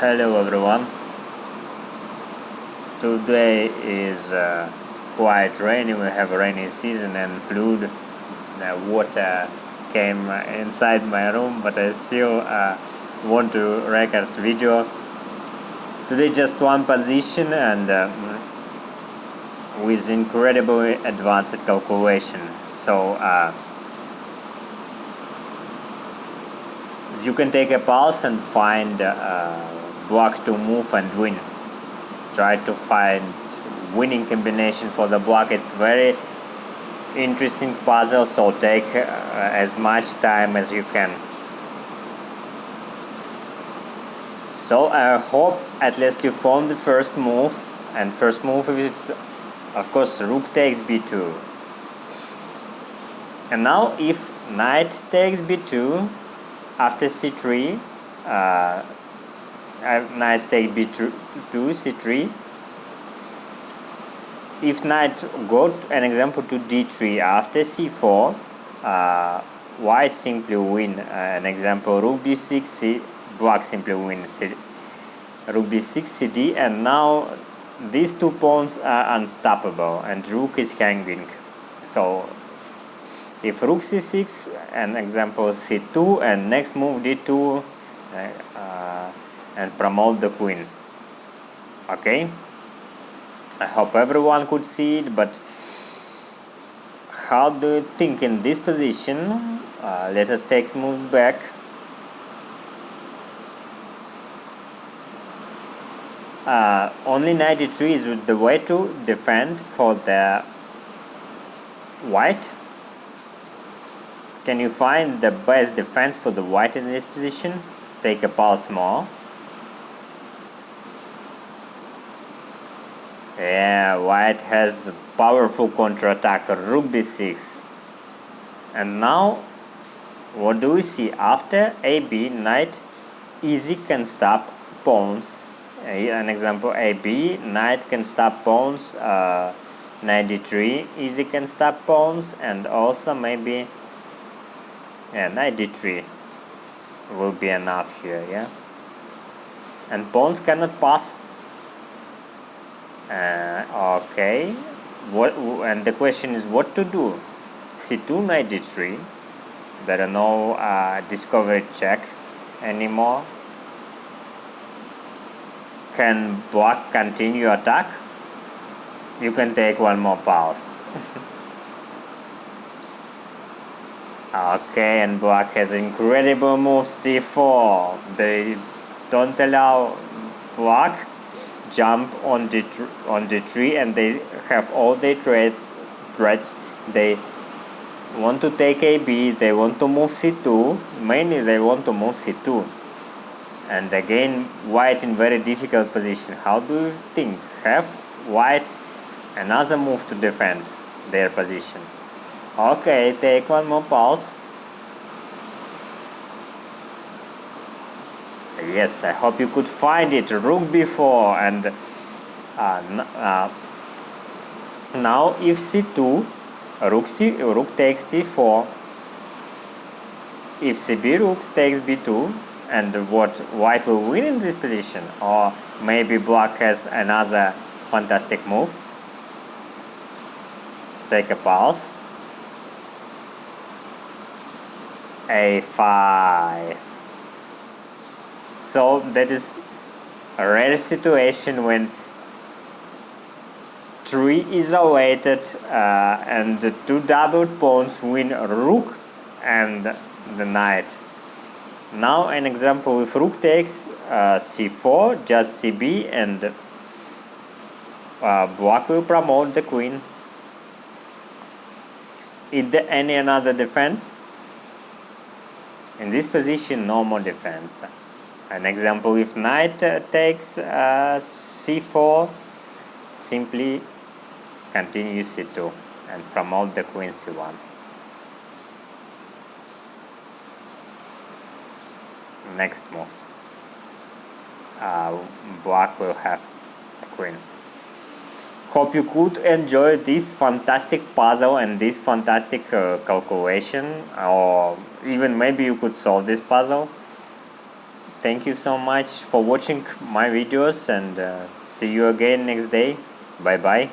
Hello everyone. Today is quite rainy. We have a rainy season and flood. Water came inside my room, but I still want to record video. Today just one position and with incredibly advanced calculation. So you can take a pulse and find black to move and win. Try to find winning combination for the block. It's very interesting puzzle, so take as much time as you can. So I hope at least you found the first move, and first move is of course rook takes b2. And now if knight takes b2 after c3, knight takes b2 c3. If knight go an example to d3 after c4, white simply win. An example rook b6, black simply wins rook b6 cd, and now these two pawns are unstoppable and rook is hanging. So if rook c6, an example c2, and next move d2, and promote the queen. Okay, I hope everyone could see it, but how do you think in this position? Let us take moves back. Only knight d3 is the way to defend for the white. Can you find the best defense for the white in this position? Take a pulse more. Yeah, white has powerful counterattack, rook b6. And now, what do we see? After AB, knight easy can stop pawns. An example AB, knight can stop pawns, knight d3, easy can stop pawns, and also maybe knight d3 will be enough here, yeah? And pawns cannot pass. Okay, and the question is what to do? c2, knight d3. There are no discovery check anymore. Can black continue attack? You can take one more pause. Okay, and black has incredible move c4. They don't allow black jump on d3, and they have all their threats. They want to take AB, they want to move c2, mainly they want to move c2. And again, white in very difficult position. How do you think? Have white another move to defend their position? Okay, take one more pause. Yes, I hope you could find it. Rook b4, and now if c2, rook takes c4. If cb, rook takes b2, and what white will win in this position, or maybe black has another fantastic move. Take a pause. a5. So that is a rare situation when 3 isolated and the two doubled pawns win rook and the knight. Now an example, if rook takes c4, just cb, and black will promote the queen. Is there any another defense? In this position, no more defense. An example, if knight takes c4, simply continue c2 and promote the queen c1. Next move, black will have a queen. Hope you could enjoy this fantastic puzzle and this fantastic calculation, or even maybe you could solve this puzzle. thank you so much for watching my videos, and see you again next day. Bye bye.